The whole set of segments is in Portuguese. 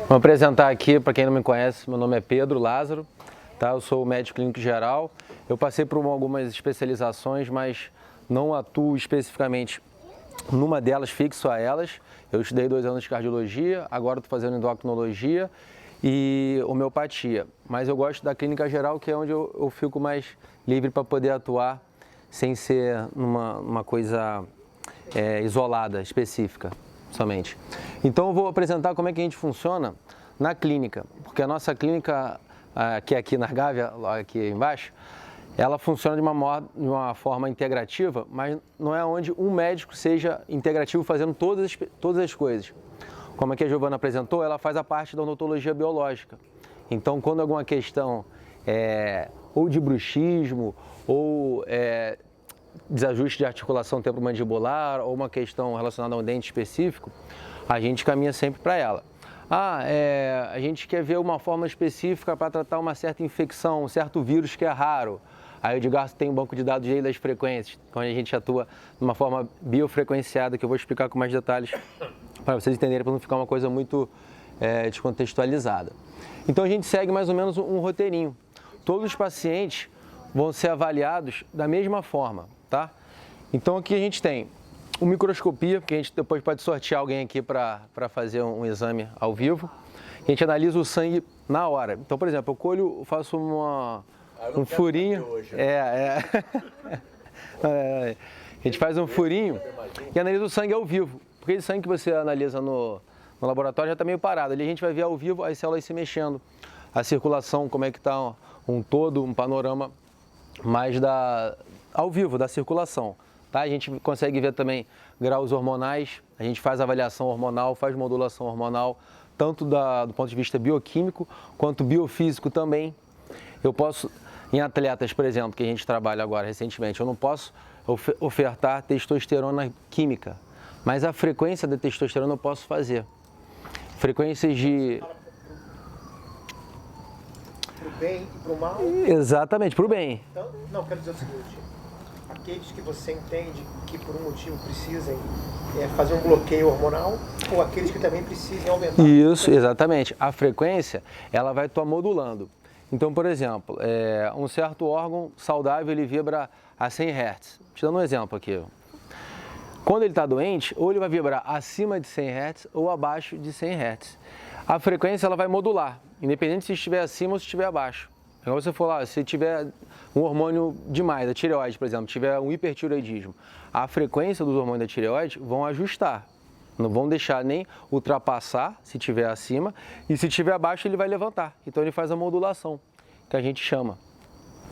Vou apresentar aqui, para quem não me conhece, meu nome é Pedro Lázaro, tá? Eu sou médico clínico geral. Eu passei por algumas especializações, mas não atuo especificamente numa delas, fixo a elas. Eu estudei 2 anos de cardiologia, agora estou fazendo endocrinologia e homeopatia. Mas eu gosto da clínica geral, que é onde eu fico mais livre para poder atuar sem ser numa coisa isolada, específica somente. Então eu vou apresentar como é que a gente funciona na clínica, porque a nossa clínica, que é aqui na Gávea, aqui embaixo, ela funciona de uma forma integrativa, mas não é onde um médico seja integrativo fazendo todas as coisas. Como aqui a Giovana apresentou, ela faz a parte da odontologia biológica. Então, quando alguma questão ou de bruxismo, ou desajuste de articulação temporomandibular, ou uma questão relacionada a um dente específico, a gente caminha sempre para ela. A gente quer ver uma forma específica para tratar uma certa infecção, um certo vírus que é raro. Aí o Edgar tem um banco de dados aí das frequências, onde a gente atua de uma forma biofrequenciada, que eu vou explicar com mais detalhes para vocês entenderem, para não ficar uma coisa muito descontextualizada. Então a gente segue mais ou menos um roteirinho. Todos os pacientes vão ser avaliados da mesma forma, tá? Então aqui a gente tem uma microscopia, porque a gente depois pode sortear alguém aqui para fazer um exame ao vivo. A gente analisa o sangue na hora. Então, por exemplo, eu faço um furinho. A gente faz um furinho e analisa o sangue ao vivo. Porque esse sangue que você analisa no laboratório já está meio parado. Ali a gente vai ver ao vivo as células se mexendo. A circulação, como é que está um panorama mais ao vivo da circulação. Tá? A gente consegue ver também graus hormonais, a gente faz avaliação hormonal, faz modulação hormonal, tanto do ponto de vista bioquímico quanto biofísico também. Eu posso, em atletas, por exemplo, que a gente trabalha agora recentemente, eu não posso ofertar testosterona química, mas a frequência da testosterona eu posso fazer. Frequências de... Para o bem e para o mal? Exatamente, para o bem. Então, não, quero dizer o seguinte, aqueles que você entende que por um motivo precisem fazer um bloqueio hormonal, ou aqueles que também precisem aumentar? Isso, exatamente. A frequência, ela vai estar modulando. Então, por exemplo, um certo órgão saudável, ele vibra a 100 Hz. Te dando um exemplo aqui. Quando ele está doente, ou ele vai vibrar acima de 100 Hz ou abaixo de 100 Hz. A frequência, ela vai modular, independente se estiver acima ou se estiver abaixo. Igual você for lá, se tiver um hormônio demais, a tireoide, por exemplo, tiver um hipertireoidismo, a frequência dos hormônios da tireoide vão ajustar. Não vão deixar nem ultrapassar se estiver acima, e se estiver abaixo ele vai levantar. Então ele faz a modulação, que a gente chama.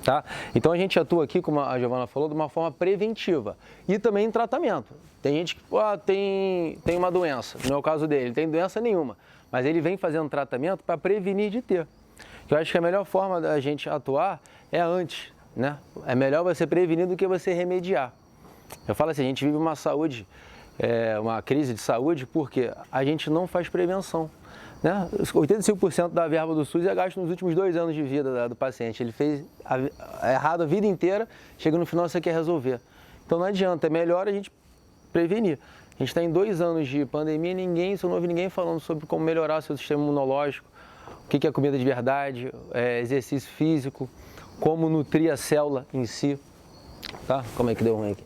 Tá? Então a gente atua aqui, como a Giovana falou, de uma forma preventiva e também em tratamento. Tem gente que tem uma doença, não é o caso dele, não tem doença nenhuma, mas ele vem fazendo tratamento para prevenir de ter. Eu acho que a melhor forma da gente atuar é antes, né? É melhor você prevenir do que você remediar. Eu falo assim, a gente vive uma crise de saúde porque a gente não faz prevenção, né? 85% da verba do SUS é gasto nos últimos 2 anos de vida do paciente. Ele fez errado a vida inteira, chega no final você quer resolver. Então não adianta, é melhor a gente prevenir. A gente está em 2 anos de pandemia e você não ouve ninguém falando sobre como melhorar o seu sistema imunológico, o que é comida de verdade, exercício físico, como nutrir a célula em si. Tá? Como é que deu ruim aqui?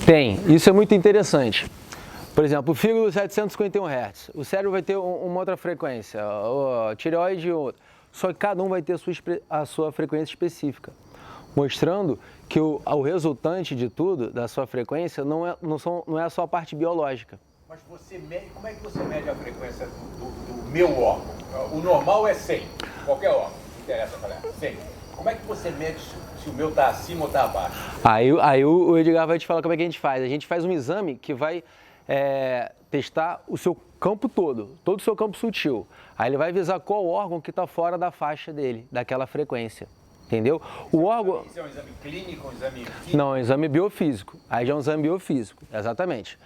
Tem, isso é muito interessante. Por exemplo, o fígado 751 Hz, o cérebro vai ter uma outra frequência, a tireoide outra. Só que cada um vai ter a sua frequência específica, mostrando que o resultante de tudo, da sua frequência, não é só a parte biológica. Mas como é que você mede a frequência do meu órgão? O normal é 100, qualquer órgão, não interessa falar, 100. Como é que você mede se o meu está acima ou está abaixo? Aí o Edgar vai te falar como é que a gente faz. A gente faz um exame que vai testar o seu campo todo o seu campo sutil. Aí ele vai avisar qual órgão que está fora da faixa dele, daquela frequência. Entendeu? O órgão... Isso é um exame clínico, um exame físico? Não, é um exame biofísico. Aí já é um exame biofísico, exatamente.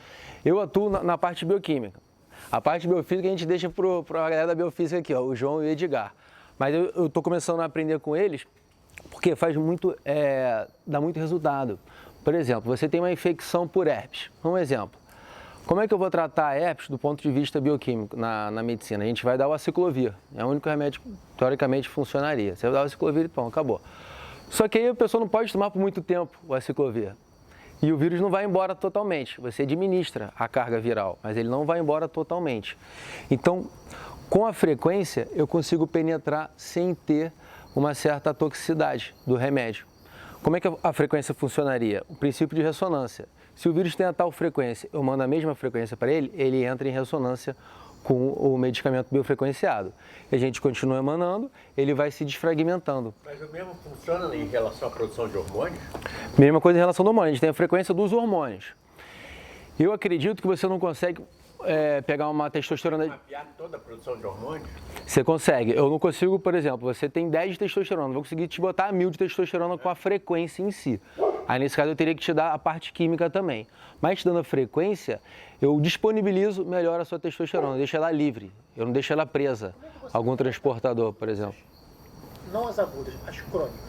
Eu atuo na parte bioquímica. A parte biofísica a gente deixa para a galera da biofísica aqui, ó, o João e o Edgar. Mas eu estou começando a aprender com eles porque dá muito resultado. Por exemplo, você tem uma infecção por herpes. Um exemplo. como é que eu vou tratar a herpes do ponto de vista bioquímico na medicina? A gente vai dar o aciclovir, é o único remédio que teoricamente funcionaria. Você vai dar o aciclovir e pronto, acabou. Só que aí a pessoa não pode tomar por muito tempo o aciclovir. E o vírus não vai embora totalmente. Você administra a carga viral, mas ele não vai embora totalmente. Então, com a frequência, eu consigo penetrar sem ter uma certa toxicidade do remédio. Como é que a frequência funcionaria? O princípio de ressonância. Se o vírus tem a tal frequência, eu mando a mesma frequência para ele, ele entra em ressonância com o medicamento biofrequenciado. E a gente continua emanando, ele vai se desfragmentando. Mas o mesmo funciona em relação à produção de hormônios? Mesma coisa em relação ao hormônio, a gente tem a frequência dos hormônios. Eu acredito que você não consegue pegar uma testosterona... Mapear toda a produção de hormônios? Você consegue. Eu não consigo, por exemplo, você tem 10 de testosterona, não vou conseguir te botar 1000 de testosterona com a frequência em si. Aí, nesse caso, eu teria que te dar a parte química também. Mas, te dando a frequência, eu disponibilizo melhor a sua testosterona, eu deixo ela livre, eu não deixo ela presa a algum transportador, por exemplo. Não as agudas, as crônicas.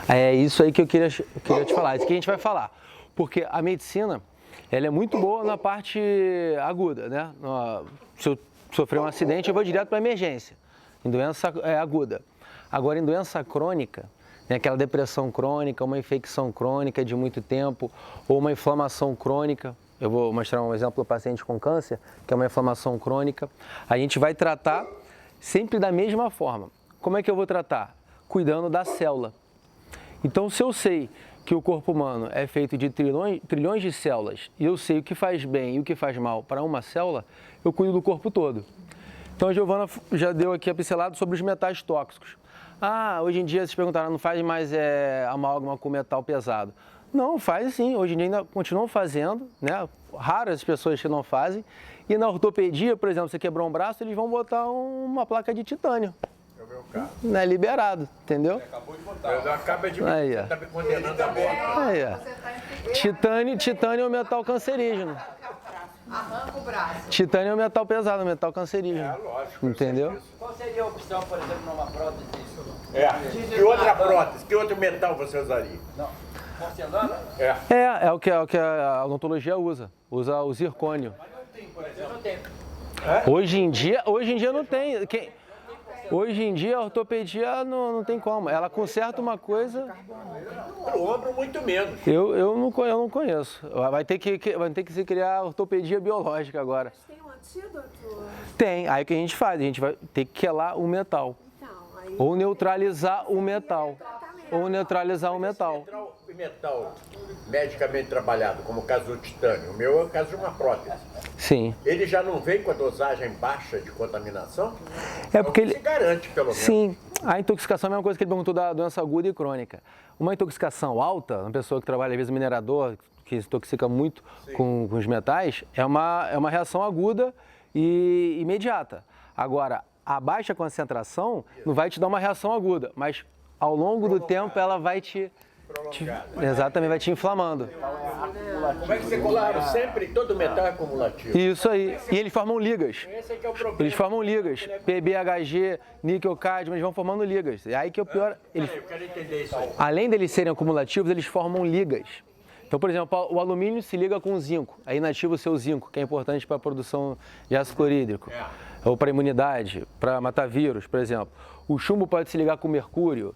É isso aí que eu queria te falar, isso que a gente vai falar. Porque a medicina, ela é muito boa na parte aguda, né? Se eu sofrer um acidente, eu vou direto para a emergência, em doença aguda. Agora, em doença crônica, né, aquela depressão crônica, uma infecção crônica de muito tempo, ou uma inflamação crônica, eu vou mostrar um exemplo do paciente com câncer, que é uma inflamação crônica, a gente vai tratar sempre da mesma forma. Como é que eu vou tratar? Cuidando da célula. Então, se eu sei que o corpo humano é feito de trilhões de células e eu sei o que faz bem e o que faz mal para uma célula, eu cuido do corpo todo. Então a Giovana já deu aqui a pincelada sobre os metais tóxicos. Hoje em dia vocês perguntaram, não faz mais amálgama com metal pesado? Não, faz sim, hoje em dia ainda continuam fazendo, né? Raras as pessoas que não fazem. E na ortopedia, por exemplo, você quebrou um braço, eles vão botar uma placa de titânio. É o meu caso. Não é liberado, entendeu? Acabou de botar. Eu acabo de Aí, você está me condenando a morte. Aí, ó. Titânio é um metal cancerígeno. Arranca o braço. Titânio é um metal pesado, um metal cancerígeno. É, lógico. eu Entendeu? sei disso. Qual seria a opção, por exemplo, numa prótese? Que outra prótese, que outro metal você usaria? Não. Porcelana? É o que a odontologia usa. Usa o zircônio. Eu não tenho. Hoje em dia não tem. Hoje em dia a ortopedia não tem como. Ela conserta uma coisa. Para o ombro, muito menos. Eu não conheço. Vai ter que se criar ortopedia biológica agora. Tem um antídoto? Tem. Aí o que a gente faz? A gente vai ter que quelar o metal. Então, aí... Ou neutralizar o metal. Ou neutralizar o metal. Metal medicamente trabalhado, como o caso do titânio, o meu é o caso de uma prótese. Sim. Ele já não vem com a dosagem baixa de contaminação? É porque o que se garante, pelo menos. Sim, a intoxicação é a mesma coisa que ele perguntou da doença aguda e crônica. Uma intoxicação alta, uma pessoa que trabalha, às vezes, minerador, que se intoxica muito com os metais, é uma reação aguda e imediata. Agora, a baixa concentração não vai te dar uma reação aguda, mas ao longo do tempo ela vai exatamente, vai te inflamando. Como é que você colaram sempre? Todo metal é acumulativo. Isso aí. E eles formam ligas. Esse é que é o problema. Eles formam ligas. PBHG, níquel, cádmio, eles vão formando ligas. E aí que é o pior. Eu quero entender isso aí. Além deles serem acumulativos, eles formam ligas. Então, por exemplo, o alumínio se liga com o zinco. Aí inativa o seu zinco, que é importante para a produção de ácido clorídrico. Ou para a imunidade, para matar vírus, por exemplo. O chumbo pode se ligar com o mercúrio.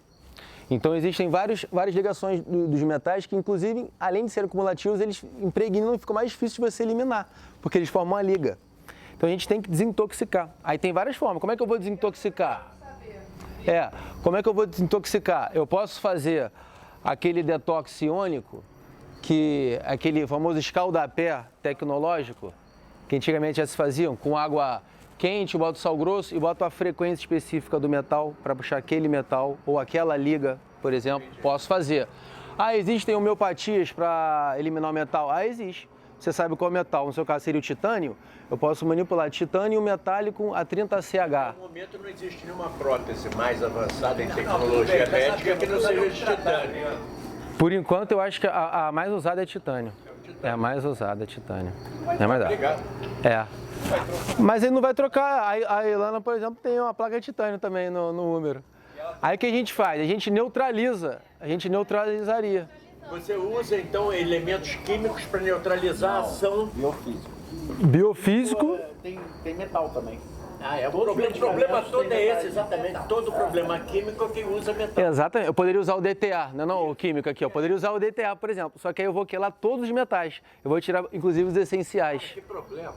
Então existem várias ligações dos metais que, inclusive, além de serem acumulativos, eles impregnam e fica mais difícil de você eliminar, porque eles formam uma liga. Então a gente tem que desintoxicar. Aí tem várias formas. Como é que eu vou desintoxicar? Como é que eu vou desintoxicar? Eu posso fazer aquele detox iônico, aquele famoso escaldapé tecnológico, que antigamente já se faziam, com água quente, eu boto sal grosso e boto a frequência específica do metal para puxar aquele metal ou aquela liga, por exemplo, posso fazer. Existem homeopatias para eliminar o metal? Existe. Você sabe qual é o metal, no seu caso seria o titânio, eu posso manipular titânio metálico a 30CH. No momento não existe nenhuma prótese mais avançada em tecnologia médica que não seja de titânio. Por enquanto eu acho que a mais usada é titânio. É a mais usada, é titânio. É mais Obrigado. Mas ele não vai trocar. A Ilana, por exemplo, tem uma placa de titânio também no número. Aí o que a gente faz? A gente neutraliza. A gente neutralizaria. Você usa, então, elementos químicos para neutralizar a ação Biofísico. Tem metal também. Ah, é. O problema todo é esse, exatamente. Todo problema químico que usa metal. Exatamente. Eu poderia usar o DTA, não o químico aqui. Eu poderia usar o DTA, por exemplo. Só que aí eu vou quelar todos os metais. Eu vou tirar, inclusive, os essenciais. Que problema?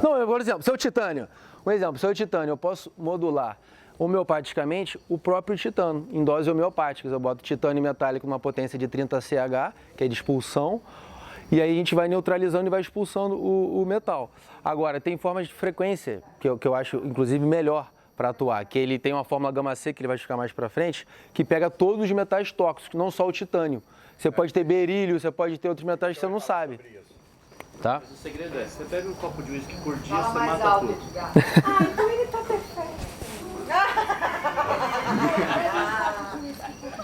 Não, por exemplo, se é o titânio. Um exemplo, se é o titânio, eu posso modular homeopaticamente o próprio titânio, em doses homeopáticas. Eu boto titânio metálico numa potência de 30 CH, que é de expulsão, e aí a gente vai neutralizando e vai expulsando o metal. Agora, tem formas de frequência, que eu acho, inclusive, melhor para atuar, que ele tem uma fórmula gama-C, que ele vai explicar mais para frente, que pega todos os metais tóxicos, não só o titânio. Você pode ter berílio, você pode ter outros metais que você não sabe. Tá? Mas o segredo é, você bebe um copo de uísque por dia, Fala você mais mata alto, tudo. Edgar. Ah, então ele tá perfeito.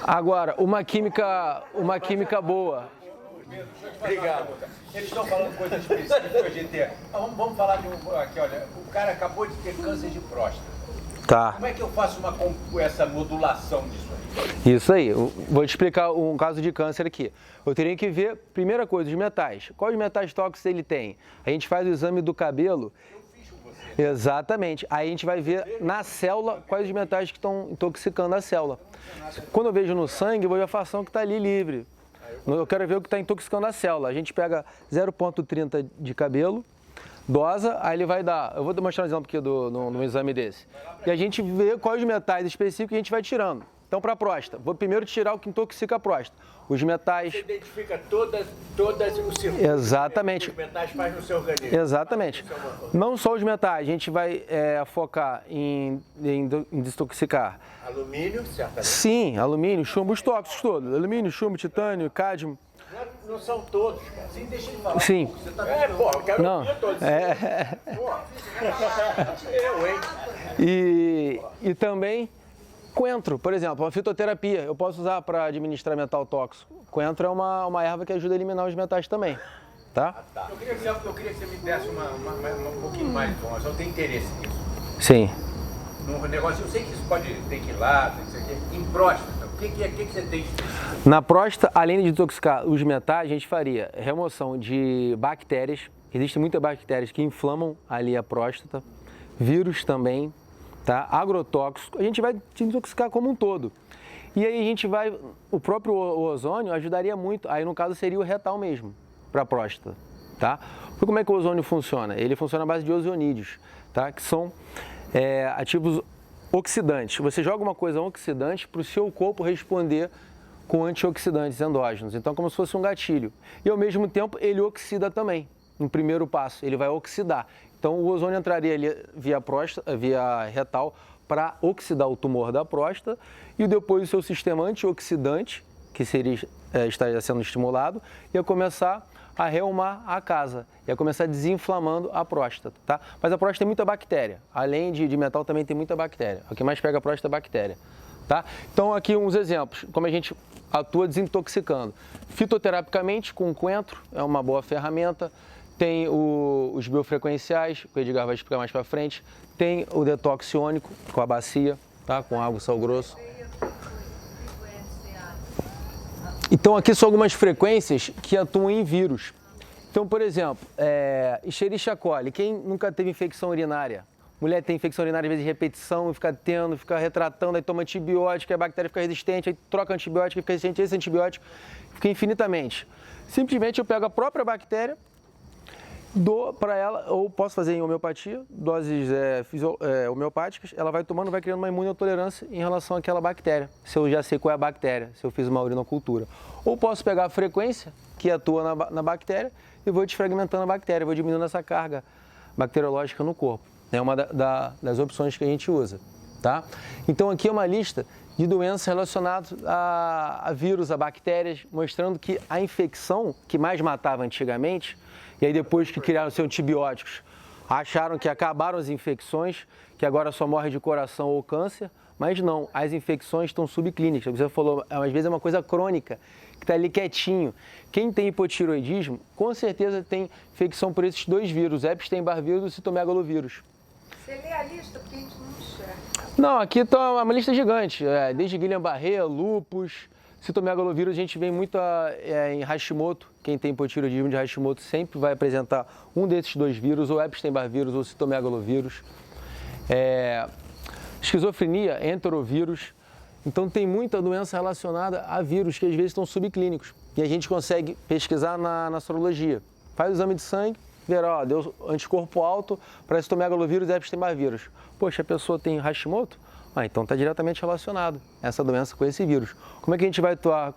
Agora, uma química boa. Obrigado. Eles estão falando coisas específicas de ter. Vamos falar de um. Aqui, olha, o cara acabou de ter câncer de próstata. Tá. Como é que eu faço essa modulação disso aí? Isso aí. Eu vou te explicar um caso de câncer aqui. Eu teria que ver, primeira coisa, os metais. Quais metais tóxicos ele tem? A gente faz o exame do cabelo. Exatamente. Aí a gente vai ver na célula quais os metais que estão intoxicando a célula. Quando eu vejo no sangue, eu vou ver a fração que está ali livre. Eu quero ver o que está intoxicando a célula. A gente pega 0,30 de cabelo, dosa, aí ele vai dar... Eu vou mostrar um exemplo aqui no exame desse. E a gente vê quais os metais específicos que a gente vai tirando. Então, para a próstata, vou primeiro tirar o que intoxica a próstata. Os metais... Você identifica todas o circuito Exatamente. que os metais faz no seu organismo. Exatamente. Não só os metais, a gente vai focar em desintoxicar. Alumínio, certamente. Sim, alumínio, chumbo, os tóxicos todos. Alumínio, chumbo, titânio, cádmio. Não são todos, cara. Sim, deixa ele falar. Sim. Você tá Pô, eu quero Não. ouvir todos. Pô, eu, hein? E também coentro, por exemplo, a fitoterapia. Eu posso usar para administrar metal tóxico. Coentro é uma erva que ajuda a eliminar os metais também. Tá? Eu queria que você me desse um pouquinho mais de informação. Eu tenho interesse nisso. Sim. No negócio, eu sei que isso pode ter que ir lá, não sei o quê. Em próstata, o que você tem específico? Na próstata, além de desintoxicar os metais, a gente faria remoção de bactérias. Existem muitas bactérias que inflamam ali a próstata. Vírus também, tá? Agrotóxico. A gente vai desintoxicar como um todo. E aí a gente vai... O próprio ozônio ajudaria muito. Aí, no caso, seria o retal mesmo, para a próstata, tá? Porque como é que o ozônio funciona? Ele funciona à base de ozonídeos, tá? Que são ativos oxidantes. Você joga uma coisa oxidante para o seu corpo responder com antioxidantes endógenos. Então, como se fosse um gatilho. E, ao mesmo tempo, ele oxida também. No primeiro passo, ele vai oxidar. Então, o ozônio entraria ali via retal para oxidar o tumor da próstata e depois o seu sistema antioxidante, que estaria sendo estimulado, ia começar a reumar a casa, ia começar desinflamando a próstata, tá? Mas a próstata tem muita bactéria, além de metal também tem muita bactéria. O que mais pega a próstata é a bactéria, tá? Então aqui uns exemplos, como a gente atua desintoxicando. Fitoterapicamente, com coentro, é uma boa ferramenta. Tem os biofrequenciais, que o Edgar vai explicar mais para frente. Tem o detox iônico, com a bacia, tá? Com água e sal grosso. Então aqui são algumas frequências que atuam em vírus. Então, por exemplo, Escherichia coli. Quem nunca teve infecção urinária? Mulher tem infecção urinária, às vezes, de repetição, fica retratando, aí toma antibiótico, a bactéria fica resistente, aí troca antibiótico, fica resistente a esse antibiótico, fica infinitamente. Simplesmente eu pego a própria bactéria, dou para ela, ou posso fazer em homeopatia, doses homeopáticas, ela vai tomando, vai criando uma imunotolerância em relação àquela bactéria, se eu já sei qual é a bactéria, se eu fiz uma urinocultura. Ou posso pegar a frequência que atua na bactéria e vou desfragmentando a bactéria, vou diminuindo essa carga bacteriológica no corpo. É uma das opções que a gente usa, tá? Então aqui é uma lista de doenças relacionadas a vírus, a bactérias, mostrando que a infecção que mais matava antigamente, e aí depois que criaram os antibióticos, acharam que acabaram as infecções, que agora só morre de coração ou câncer, mas não, as infecções estão subclínicas. Você falou, às vezes é uma coisa crônica, que está ali quietinho. Quem tem hipotiroidismo, com certeza tem infecção por esses dois vírus, Epstein-Barr vírus e citomegalovírus. Você lê a lista porque a gente não enxerga. Não, aqui está uma lista gigante, desde Guillain-Barré, lúpus, Citomegalovírus a gente vê muito em Hashimoto. Quem tem hipotireoidismo de Hashimoto sempre vai apresentar um desses dois vírus, ou Epstein-Barr vírus ou citomegalovírus. Esquizofrenia, enterovírus. Então tem muita doença relacionada a vírus que às vezes estão subclínicos. E a gente consegue pesquisar na sorologia. Faz o exame de sangue, ver, ó, deu anticorpo alto para citomegalovírus e Epstein-Barr vírus. Poxa, a pessoa tem Hashimoto? Então está diretamente relacionado essa doença com esse vírus. Como é que a gente vai atuar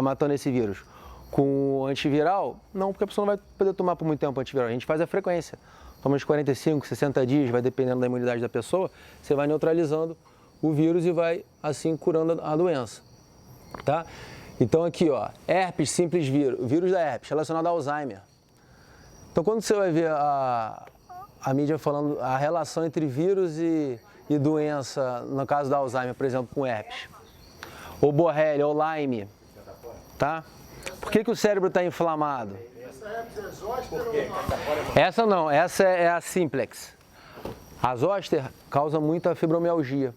matando esse vírus? Com antiviral? Não, porque a pessoa não vai poder tomar por muito tempo antiviral. A gente faz a frequência. Toma uns 45, 60 dias, vai dependendo da imunidade da pessoa, você vai neutralizando o vírus e vai, assim, curando a doença. Tá? Então aqui, ó, herpes simples vírus da herpes, relacionado a Alzheimer. Então quando você vai ver a mídia falando a relação entre vírus e doença, no caso da Alzheimer, por exemplo, com herpes, ou Borrelia, ou Lyme, tá? Por que o cérebro está inflamado? Essa herpes é zoster ou não? Essa não, essa é a simplex. A zoster causa muita fibromialgia.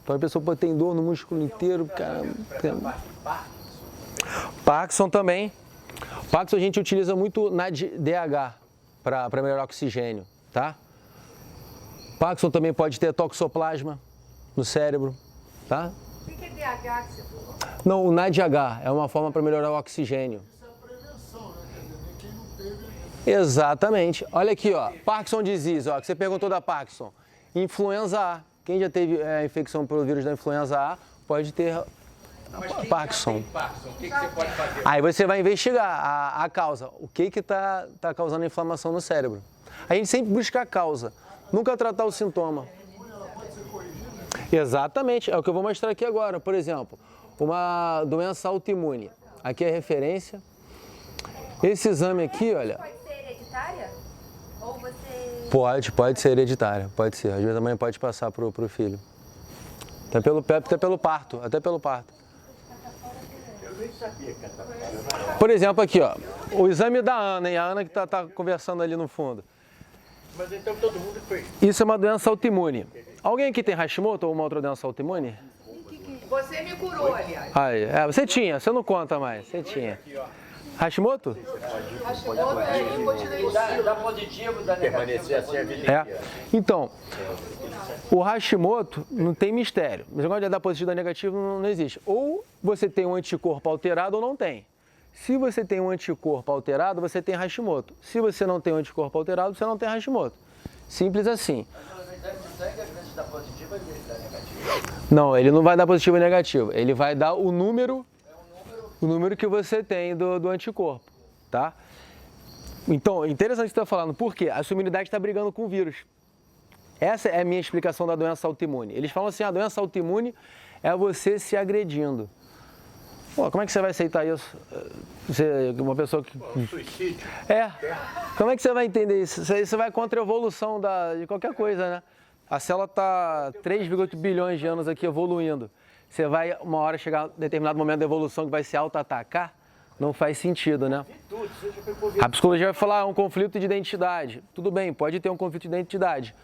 Então a pessoa pode ter dor no músculo inteiro, cara. Parkinson também. Parkinson a gente utiliza muito na DH para melhorar o oxigênio, tá? Parkinson também pode ter toxoplasma no cérebro, tá? O que é DH que você falou? Não, o NADH é uma forma para melhorar o oxigênio. Isso é prevenção, né? Quer dizer, quem não teve... Exatamente. Olha aqui, ó, Parkinson disease, ó, que você perguntou da Parkinson. Influenza A. Quem já teve infecção pelo vírus da influenza A pode ter Parkinson. Parkinson, o que você pode fazer? Aí você vai investigar a causa. O que está causando a inflamação no cérebro? A gente sempre busca a causa, nunca tratar o sintoma. Exatamente, é o que eu vou mostrar aqui agora. Por exemplo, uma doença autoimune. Aqui é a referência. Esse exame aqui, olha... Pode ser hereditária? Ou você... Pode ser hereditária, pode ser. Às vezes a mãe pode passar pro filho. Até pelo parto. Eu nem sabia que catapora. Por exemplo, aqui, ó, o exame da Ana, hein? A Ana que tá conversando ali no fundo. Mas então todo mundo foi. Isso é uma doença autoimune. Alguém aqui tem Hashimoto ou uma outra doença autoimune? Você me curou, aliás. Você tinha, você não conta mais, você tinha. Hashimoto? Dá positivo, dá negativo. Permanecer assim a vida inteira. Então, o Hashimoto não tem mistério. O negócio de dar positivo e dar negativo não existe. Ou você tem um anticorpo alterado ou não tem. Se você tem um anticorpo alterado, você tem Hashimoto. Se você não tem um anticorpo alterado, você não tem Hashimoto. Simples assim. Mas no exame de sangue, às vezes dá positivo, às vezes dá negativo. Não, ele não vai dar positivo e negativo. Ele vai dar o número que você tem do anticorpo, tá? Então, interessante o que você está falando. Por quê? A sua imunidade está brigando com o vírus. Essa é a minha explicação da doença autoimune. Eles falam assim, a doença autoimune é você se agredindo. Pô, como é que você vai aceitar isso? Uma pessoa que... Suicídio. Como é que você vai entender isso? Você vai contra a evolução de qualquer coisa, né? A célula está 3,8 bilhões de anos aqui evoluindo. Você vai, uma hora, chegar a determinado momento da evolução que vai se auto-atacar? Não faz sentido, né? A psicologia vai falar, é um conflito de identidade. Tudo bem, pode ter um conflito de identidade.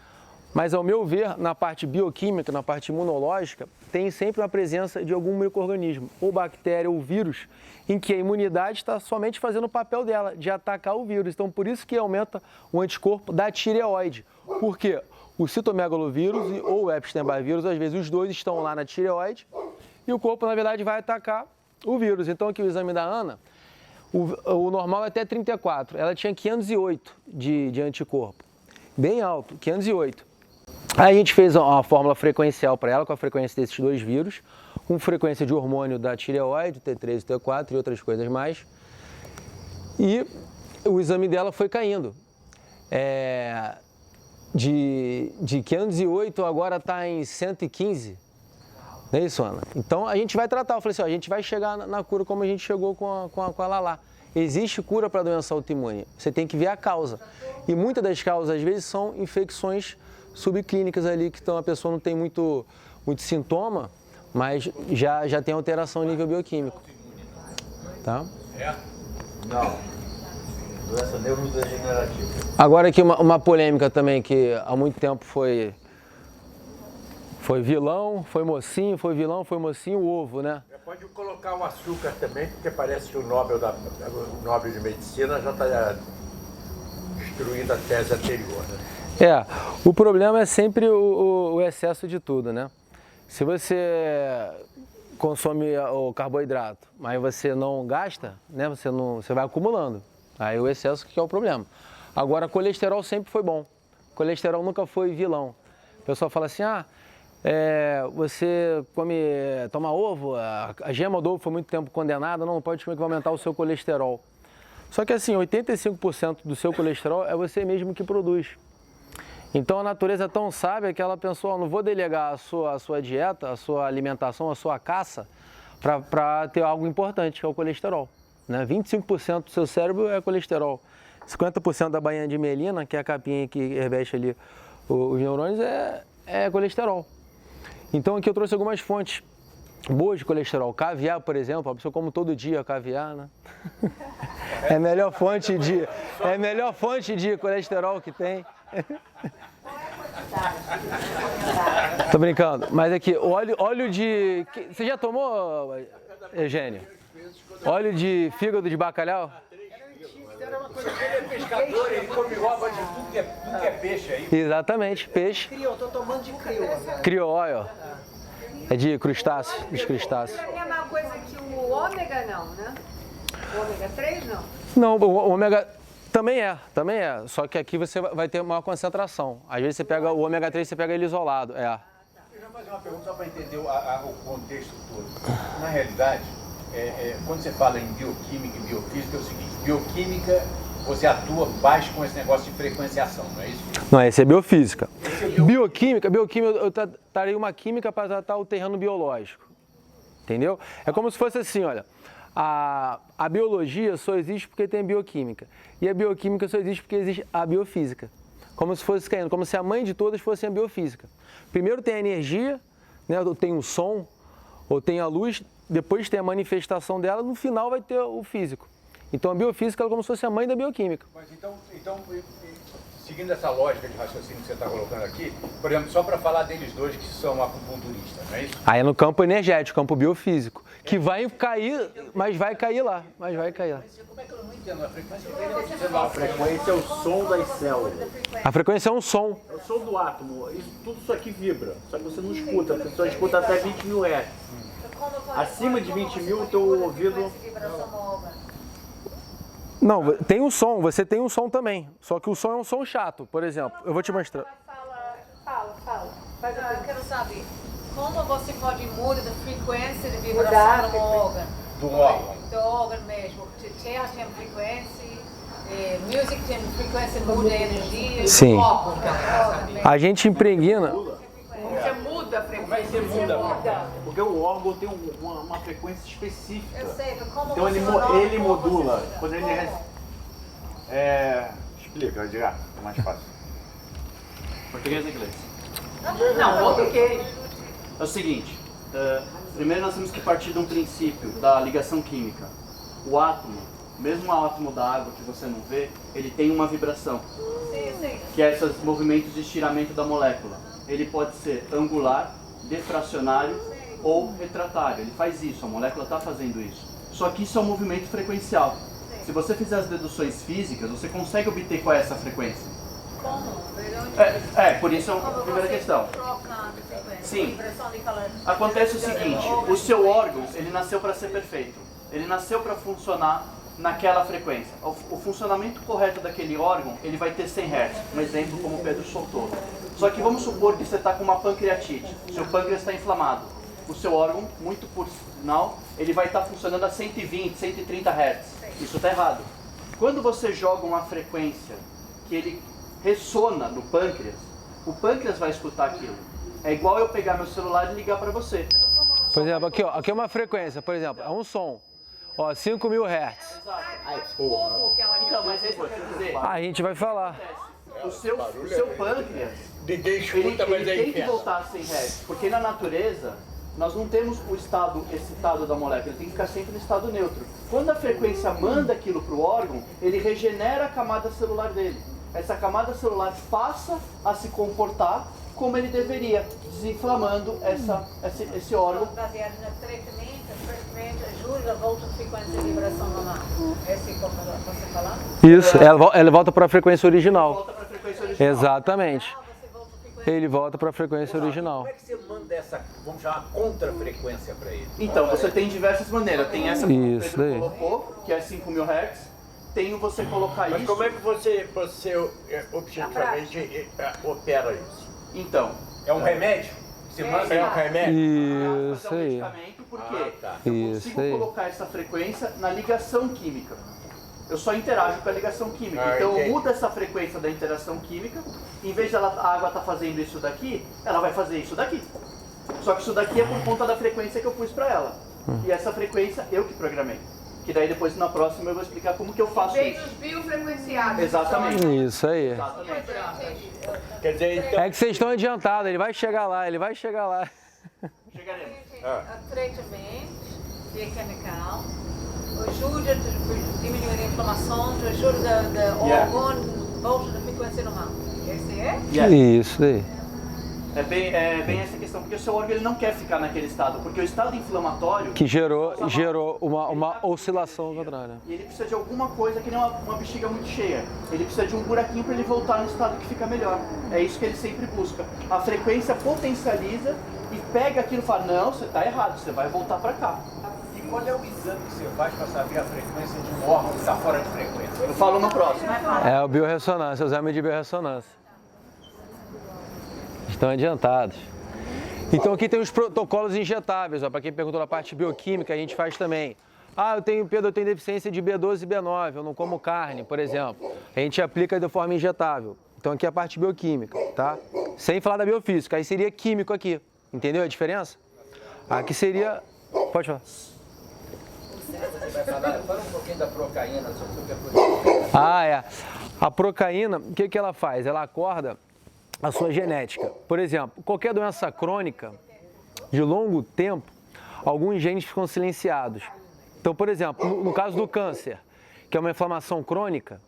Mas, ao meu ver, na parte bioquímica, na parte imunológica, tem sempre uma presença de algum micro-organismo, ou bactéria ou vírus, em que a imunidade está somente fazendo o papel dela, de atacar o vírus. Então, por isso que aumenta o anticorpo da tireoide. Por quê? O citomegalovírus ou o Epstein-Barr vírus, às vezes os dois estão lá na tireoide e o corpo, na verdade, vai atacar o vírus. Então, aqui o exame da Ana, o normal é até 34. Ela tinha 508 de anticorpo. Bem alto, 508. Aí a gente fez uma fórmula frequencial para ela, com a frequência desses dois vírus, com frequência de hormônio da tireoide, T3 e T4 e outras coisas mais. E o exame dela foi caindo. De 508 agora está em 115. Não é isso, Ana? Então a gente vai tratar. Eu falei assim, ó, a gente vai chegar na cura como a gente chegou com a Lala. Existe cura para a doença autoimune. Você tem que ver a causa. E muitas das causas, às vezes, são infecções subclínicas ali, que então a pessoa não tem muito sintoma, mas já tem alteração a nível bioquímico. Tá? Não. Doença neurodegenerativa. Agora aqui uma polêmica também, que há muito tempo foi vilão, foi mocinho, foi vilão, foi mocinho, o ovo, né? Pode colocar o açúcar também, porque parece que o Nobel de Medicina já está destruindo a tese anterior, né? O problema é sempre o excesso de tudo, né? Se você consome o carboidrato, mas você não gasta, né? Você vai acumulando. Aí o excesso que é o problema. Agora, colesterol sempre foi bom. Colesterol nunca foi vilão. O pessoal fala assim, você toma ovo, a gema do ovo foi muito tempo condenada, não pode comer que vai aumentar o seu colesterol. Só que assim, 85% do seu colesterol é você mesmo que produz. Então a natureza é tão sábia que ela pensou, não vou delegar a sua dieta, a sua alimentação, a sua caça para ter algo importante, que é o colesterol. Né? 25% do seu cérebro é colesterol. 50% da bainha de mielina, que é a capinha que reveste ali os neurônios, é colesterol. Então aqui eu trouxe algumas fontes boas de colesterol. Caviar, por exemplo, a pessoa come todo dia caviar, né? É a melhor fonte de colesterol que tem. Tô brincando, mas aqui, óleo de... Você já tomou, Eugênio? Óleo de fígado de bacalhau? Ele é pescador, ele come ova de tudo que é peixe aí. Exatamente, peixe. Eu tô tomando de crio. Criol, é de crustáceos, dos crustáceos. É a mesma coisa que o ômega não, né? O ômega 3 não? Não, o ômega também é. Só que aqui você vai ter maior concentração. Às vezes você pega o ômega 3, você pega ele isolado, Eu já vou fazer uma pergunta só para entender o contexto todo. Na realidade, quando você fala em bioquímica e biofísica, é o seguinte, bioquímica, você atua mais com esse negócio de frequenciação, não é isso? Não, essa é biofísica. Bioquímica, eu trataria uma química para tratar o terreno biológico. Entendeu? É como se fosse assim, olha, a biologia só existe porque tem bioquímica. E a bioquímica só existe porque existe a biofísica. Como se fosse caindo, como se a mãe de todas fosse a biofísica. Primeiro tem a energia, né, tem o som, ou tem a luz, depois tem a manifestação dela, no final vai ter o físico. Então a biofísica é como se fosse a mãe da bioquímica. Mas então seguindo essa lógica de raciocínio que você está colocando aqui, por exemplo, só para falar deles dois que são acupunturistas, não é isso? Aí é no campo energético, campo biofísico, que vai cair, mas vai cair lá, Como é que eu não entendo a frequência? A frequência é o som das células. A frequência é um som. É o som do átomo. Tudo isso aqui vibra, só que você não escuta, porque você só escuta até 20 mil Hz. Acima de 20 mil, o teu ouvido... Não, tem um som, você tem um som também, só que o som é um som chato, por exemplo, eu vou te mostrar. Fala. Eu quero saber, como você pode mudar a frequência de vibração do órgão? Do órgão. Do órgão mesmo. Terra tem frequência, music tem frequência, muda a energia. Sim. Órgão. A gente impregna... Você muda a frequência. Porque o órgão tem uma frequência específica. Eu sei, mas como Então você muda ele modula. Quando ele explica, Edgar, é mais fácil. Português ou inglês? Não, português. É o seguinte, primeiro nós temos que partir de um princípio da ligação química. O átomo, mesmo o átomo da água que você não vê, ele tem uma vibração, que é esses movimentos de estiramento da molécula. Ele pode ser angular, defracionário ou retratário. Ele faz isso, a molécula está fazendo isso. Só que isso é um movimento frequencial. Se você fizer as deduções físicas, você consegue obter qual é essa frequência. Como? Por isso é a primeira questão. Sim. Acontece o seguinte, o seu órgão, ele nasceu para ser perfeito. Ele nasceu para funcionar naquela frequência. O funcionamento correto daquele órgão, ele vai ter 100 Hz. Um exemplo como o Pedro soltou. Só que vamos supor que você está com uma pancreatite. O seu pâncreas está inflamado. O seu órgão, muito por sinal, ele vai estar funcionando a 120, 130 Hz. Isso está errado. Quando você joga uma frequência que ele ressona no pâncreas, o pâncreas vai escutar aquilo. É igual eu pegar meu celular e ligar para você. Por exemplo, aqui é uma frequência, por exemplo, é um som. 5.000 Hz. Então, mas é isso que eu quero dizer. A gente vai falar. O seu pâncreas, Ninguém ele escuta, mas é tem que inferno. voltar a 100 Hz, porque na natureza nós não temos o estado excitado da molécula, ele tem que ficar sempre no estado neutro. Quando a frequência manda aquilo para o órgão, ele regenera a camada celular dele. Essa camada celular passa a se comportar como ele deveria, desinflamando esse órgão. Baseado no tratamento, o tratamento ajuda a volta de frequência de vibração normal. Esse é como você falando? Isso, ela volta para a frequência original. Volta para a frequência original. Exatamente. Ele volta para a frequência original. Como é que você manda essa, vamos chamar, contrafrequência para ele? Então, você tem diversas maneiras. Tem essa que o Isso Pedro daí. colocou, que é 5.000 Hz. Tem você colocar Mas isso. como é que você objetivamente opera isso? Então, É um remédio? Você manda É um remédio? mas Isso é um aí. medicamento porque tá. eu Isso consigo aí. colocar essa frequência na ligação química. Eu só interajo com a ligação química. Então eu entendi. mudo essa frequência da interação química. Em vez de a água estar fazendo isso daqui, ela vai fazer isso daqui. Só que isso daqui é por conta da frequência que eu pus para ela. E essa frequência eu que programei. Que daí depois na próxima eu vou explicar como que eu faço Vem isso. os biofrequenciados. Exatamente. Isso aí. Exatamente. Quer dizer, então, É que vocês estão adiantados, ele vai chegar lá, ele vai chegar lá. Chegaremos. O tratamento bioquímico ajuda a diminuir a inflamação, ajuda o órgão volta da frequência normal. Esse é? Isso aí. É bem essa questão, porque o seu órgão ele não quer ficar naquele estado, porque o estado inflamatório Que gerou uma oscilação contrária. e ele precisa de alguma coisa que nem uma bexiga muito cheia. Ele precisa de um buraquinho para ele voltar no estado que fica melhor. É isso que ele sempre busca. A frequência potencializa e pega aquilo e fala, não, você está errado, você vai voltar para cá. E qual é o exame que você faz para saber a frequência de um órgão que está fora de frequência? Eu falo no próximo. É o biorressonância, o exame de biorressonância. Estão adiantados. Então aqui tem os protocolos injetáveis, para quem perguntou na parte bioquímica, a gente faz também. Ah, Pedro, eu tenho deficiência de B12 e B9, eu não como carne, por exemplo. A gente aplica de forma injetável. Então aqui é a parte bioquímica, tá? Sem falar da biofísica, aí seria químico aqui. Entendeu a diferença? Aqui seria... Pode falar. Fala um pouquinho da procaína, só que É. A procaína, o que ela faz? Ela acorda a sua genética. Por exemplo, qualquer doença crônica de longo tempo, alguns genes ficam silenciados. Então, por exemplo, no caso do câncer, que é uma inflamação crônica,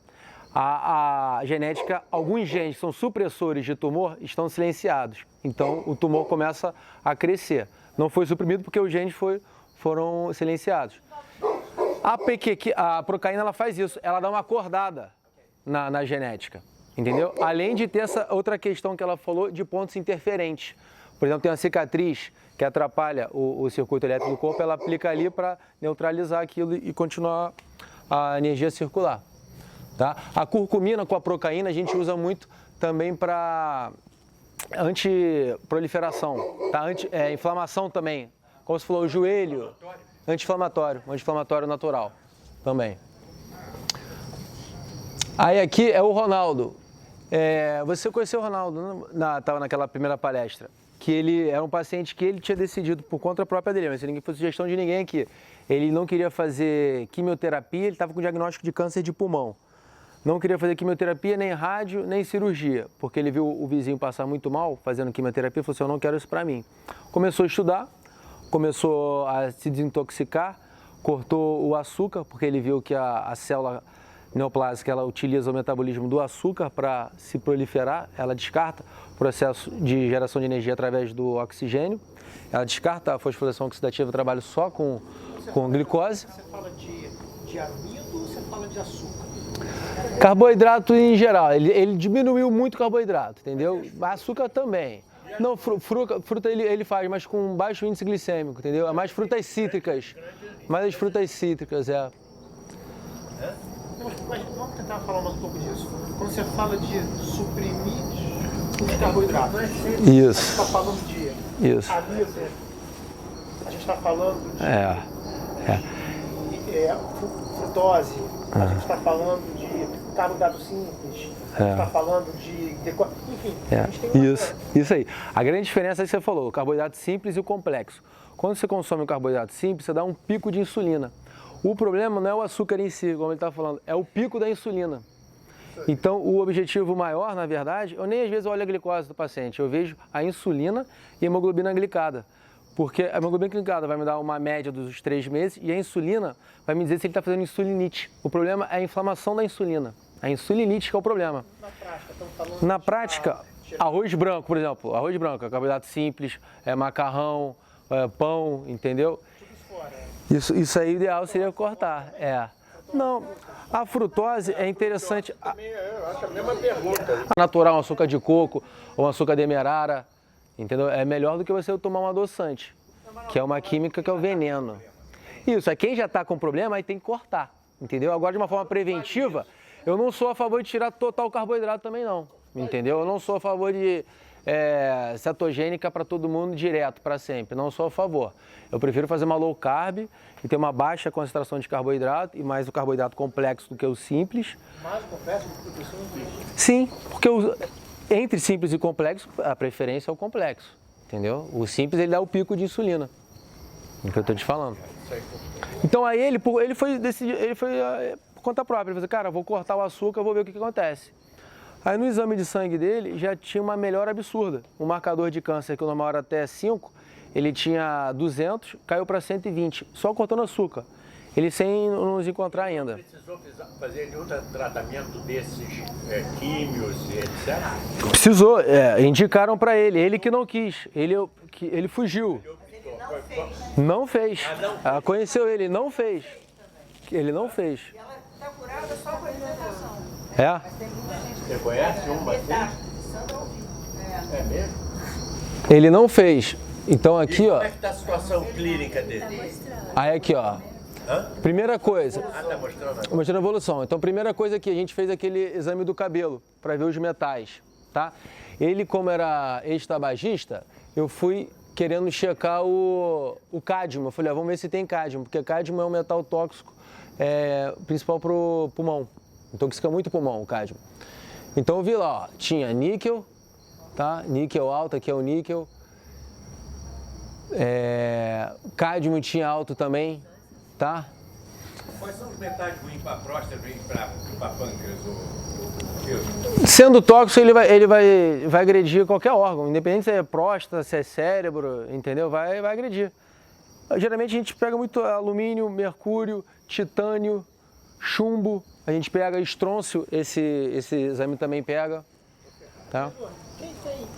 a genética, alguns genes que são supressores de tumor estão silenciados. Então, o tumor começa a crescer. Não foi suprimido porque os genes foram silenciados. A procaína ela faz isso, ela dá uma acordada na genética, entendeu? Além de ter essa outra questão que ela falou de pontos interferentes. Por exemplo, tem uma cicatriz que atrapalha o circuito elétrico do corpo, ela aplica ali para neutralizar aquilo e continuar a energia circular. Tá? A curcumina com a procaína a gente usa muito também para antiproliferação, tá? Inflamação também. Como você falou, o joelho, anti-inflamatório natural também. Aí aqui é o Ronaldo. Você conheceu o Ronaldo, estava naquela primeira palestra, que ele era um paciente que ele tinha decidido por conta própria dele, mas se ninguém fosse sugestão de ninguém aqui. Ele não queria fazer quimioterapia, ele estava com diagnóstico de câncer de pulmão. Não queria fazer quimioterapia, nem rádio, nem cirurgia, porque ele viu o vizinho passar muito mal fazendo quimioterapia e falou assim, eu não quero isso para mim. Começou a estudar, começou a se desintoxicar, cortou o açúcar, porque ele viu que a célula neoplásica ela utiliza o metabolismo do açúcar para se proliferar, ela descarta o processo de geração de energia através do oxigênio, ela descarta a fosforilação oxidativa, trabalha só com glicose. Você fala de amido ou você fala de açúcar? Carboidrato em geral, ele diminuiu muito o carboidrato, entendeu? Açúcar também. Não, fruta ele faz, mas com baixo índice glicêmico, entendeu? É mais frutas cítricas. Mais as frutas cítricas, Mas vamos tentar falar mais um pouco disso. Quando você fala de suprimir os carboidratos, Isso. a gente está falando de Isso. amido, a gente está falando de frutose, a gente está falando de carboidrato simples, a gente está falando de... Enfim, a gente tem uma... Isso aí. A grande diferença é que você falou, o carboidrato simples e o complexo. Quando você consome o carboidrato simples, você dá um pico de insulina. O problema não é o açúcar em si, como ele está falando, é o pico da insulina. Então, o objetivo maior, na verdade, eu nem às vezes olho a glicose do paciente, eu vejo a insulina e a hemoglobina glicada. Porque a hemoglobina glicada vai me dar uma média dos 3 meses e a insulina vai me dizer se ele está fazendo insulinite. O problema é a inflamação da insulina. A insulinite que é o problema. Na prática, estamos falando Na prática, Arroz branco, por exemplo, arroz branco, é carboidrato simples, macarrão, pão, entendeu? Isso aí, o ideal seria cortar, Não, a frutose é interessante. Também eu acho a mesma pergunta. Natural, um açúcar de coco ou um açúcar demerara, entendeu? É melhor do que você tomar um adoçante, que é uma química que é o veneno. Isso, quem já está com problema, aí tem que cortar, entendeu? Agora, de uma forma preventiva, eu não sou a favor de tirar total carboidrato também não, entendeu? Eu não sou a favor de cetogênica para todo mundo direto, para sempre, não sou a favor. Eu prefiro fazer uma low carb e ter uma baixa concentração de carboidrato e mais o carboidrato complexo do que o simples. Mais complexo do que o simples? Sim, porque entre simples e complexo, a preferência é o complexo, entendeu? O simples, ele dá o pico de insulina, é o que eu estou te falando. Então aí ele foi por conta própria, ele falou, cara, vou cortar o açúcar, vou ver o que acontece. Aí no exame de sangue dele já tinha uma melhora absurda. O marcador de câncer, que o normal era até 5, ele tinha 200, caiu para 120, só cortando açúcar. Ele sem nos encontrar ainda. Precisou fazer nenhum tratamento desses químicos, etc? Precisou, indicaram para ele que não quis, ele fugiu. Não fez. Ela conheceu ele, não fez. Ele não fez. E ela está curada só com alimentação. Você conhece um bastante? É mesmo? Ele não fez. Então aqui, Como é que está a situação clínica dele? Aí aqui, primeira coisa. Tá mostrando? Mostrando a evolução. Então, primeira coisa aqui, a gente fez aquele exame do cabelo para ver os metais, tá? Ele, como era ex-tabagista, eu fui querendo checar o cádmio. Eu falei, vamos ver se tem cádmio, porque cádmio é um metal tóxico principal para o pulmão. Intoxica muito o pulmão, o cádmio. Então eu vi lá, tinha níquel, tá? Níquel alto, aqui é o níquel. Cádmio tinha alto também, tá? Quais são os metais ruins para a próstata e para pâncreas? Sendo tóxico, ele vai agredir qualquer órgão, independente se é próstata, se é cérebro, entendeu? Vai agredir. Geralmente a gente pega muito alumínio, mercúrio, titânio, chumbo, a gente pega estrôncio, esse exame também pega. Tá?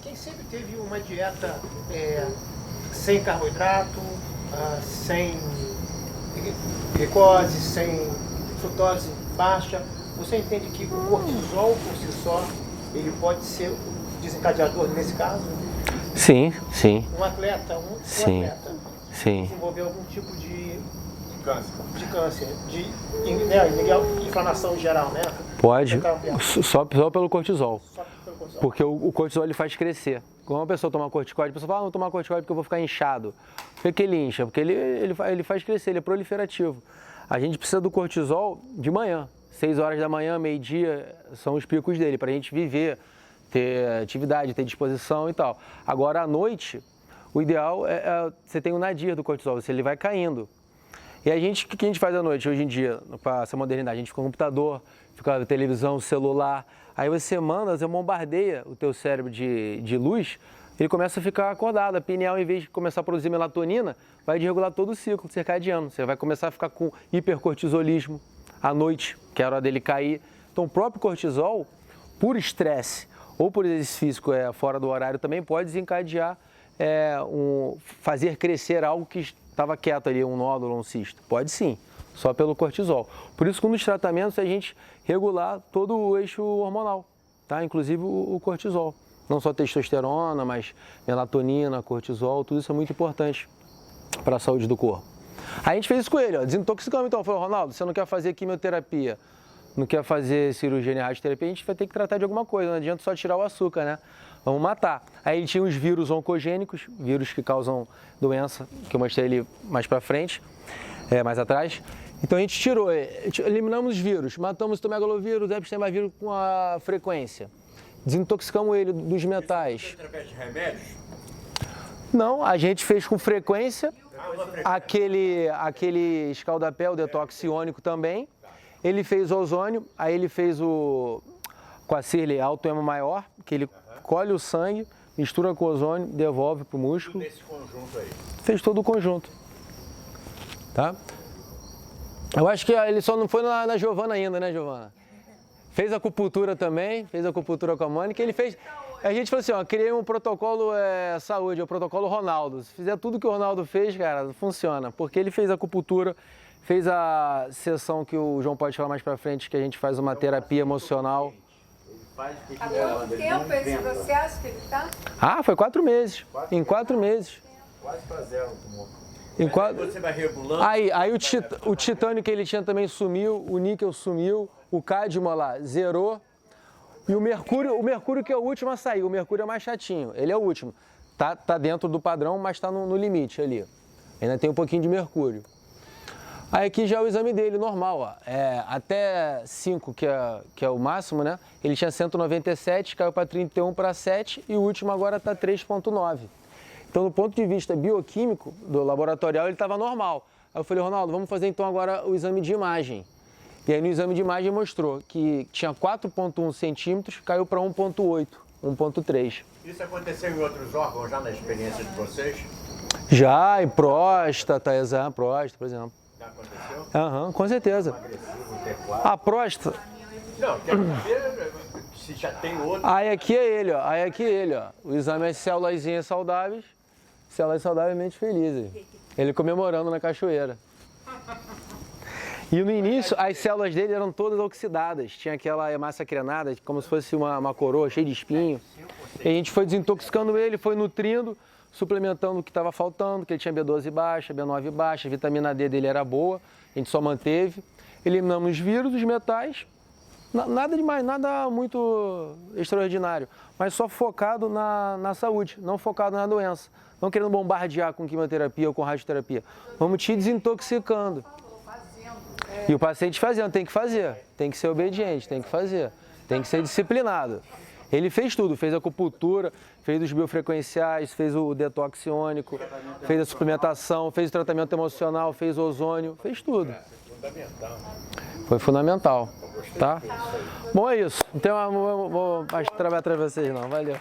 Quem sempre teve uma dieta sem carboidrato, sem glicose, sem frutose baixa, você entende que o cortisol por si só, ele pode ser um desencadeador nesse caso? Sim. Um atleta desenvolver algum tipo de câncer, de inflamação em geral, né? Pode, só pelo cortisol. Porque o cortisol ele faz crescer. Quando uma pessoa toma corticoide, a pessoa fala, não vou tomar corticoide porque eu vou ficar inchado. Por que ele incha? Porque ele faz crescer, ele é proliferativo. A gente precisa do cortisol de manhã, 6 horas da manhã, meio-dia, são os picos dele, para a gente viver, ter atividade, ter disposição e tal. Agora, à noite, o ideal é você tem o nadir do cortisol, ele vai caindo. E o que a gente faz à noite, hoje em dia, para essa modernidade? A gente fica no computador, fica na televisão, celular, aí você bombardeia o teu cérebro de luz, ele começa a ficar acordado, a pineal, em vez de começar a produzir melatonina, vai desregular todo o ciclo circadiano, você vai começar a ficar com hipercortisolismo à noite, que é a hora dele cair. Então o próprio cortisol, por estresse ou por exercício físico fora do horário, também pode desencadear, fazer crescer algo que estava quieto ali, um nódulo, um cisto. Pode sim, só pelo cortisol. Por isso que um dos tratamentos é a gente regular todo o eixo hormonal, tá? Inclusive o cortisol. Não só testosterona, mas melatonina, cortisol, tudo isso é muito importante para a saúde do corpo. Aí a gente fez isso com ele, desintoxicamos então. Falou, Ronaldo, você não quer fazer quimioterapia, não quer fazer cirurgia nem radioterapia, a gente vai ter que tratar de alguma coisa, não adianta só tirar o açúcar, né? Vamos matar. Aí ele tinha os vírus oncogênicos, vírus que causam doença, que eu mostrei ele mais pra frente, mais atrás. Então a gente eliminamos os vírus, matamos o citomegalovírus, o Epstein-Barr vírus com a frequência. Desintoxicamos ele dos metais. Através de remédios? Não, a gente fez com frequência, aquele escaldapé, o detox iônico também. Ele fez ozônio, aí ele fez com a Cirley alto-ema maior, que ele colhe o sangue, mistura com ozônio, devolve para o músculo. Tudo nesse conjunto aí. Fez todo o conjunto. Tá? Eu acho que ele só não foi na Giovana ainda, né, Giovana? Fez acupuntura também, fez acupuntura com a Mônica, ele fez... A gente falou assim, ó, criei um protocolo saúde, o protocolo Ronaldo. Se fizer tudo que o Ronaldo fez, cara, funciona. Porque ele fez acupuntura, fez a sessão que o João pode falar mais pra frente, que a gente faz uma terapia emocional. Há quanto tempo esse processo que ele está? Ah, foi 4 meses. Em 4 meses. Quase para zero o tumor. Você vai regulando. Aí o titânio que ele tinha também sumiu, o níquel sumiu, o cádmio lá zerou. E o mercúrio que é o último a sair, o mercúrio é mais chatinho, ele é o último. Tá dentro do padrão, mas tá no limite ali. Ainda tem um pouquinho de mercúrio. Aí aqui já é o exame dele, normal, ó. Até 5, que é o máximo, né? Ele tinha 197, caiu para 31 para 7 e o último agora tá 3,9. Então, do ponto de vista bioquímico, do laboratorial, ele estava normal. Aí eu falei, Ronaldo, vamos fazer então agora o exame de imagem. E aí no exame de imagem mostrou que tinha 4,1 centímetros, caiu para 1,8, 1,3. Isso aconteceu em outros órgãos já na experiência de vocês? Já, em próstata, próstata, por exemplo. Já aconteceu? Aham, com certeza. A próstata... Não, quer dizer, se já tem outro... Aí aqui é ele, ó. Aí aqui é ele, ó. O exame é célulazinhas saudáveis, células saudavelmente felizes. Ele comemorando na cachoeira. E no início, as células dele eram todas oxidadas. Tinha aquela hemácia crenada, como se fosse uma coroa cheia de espinho. E a gente foi desintoxicando ele, foi nutrindo, suplementando o que estava faltando, que ele tinha B12 baixa, B9 baixa, a vitamina D dele era boa, a gente só manteve. Eliminamos os vírus, os metais, nada demais, nada muito extraordinário, mas só focado na saúde, não focado na doença. Não querendo bombardear com quimioterapia ou com radioterapia. Vamos te desintoxicando. E o paciente fazendo, tem que fazer, tem que ser obediente, tem que fazer, tem que ser disciplinado. Ele fez tudo, fez a acupuntura, fez os biofrequenciais, fez o detox iônico, fez a suplementação, fez o tratamento emocional, fez o ozônio, fez tudo. Foi fundamental, tá? Bom, é isso. Não vou mais trabalhar atrás de vocês não, valeu.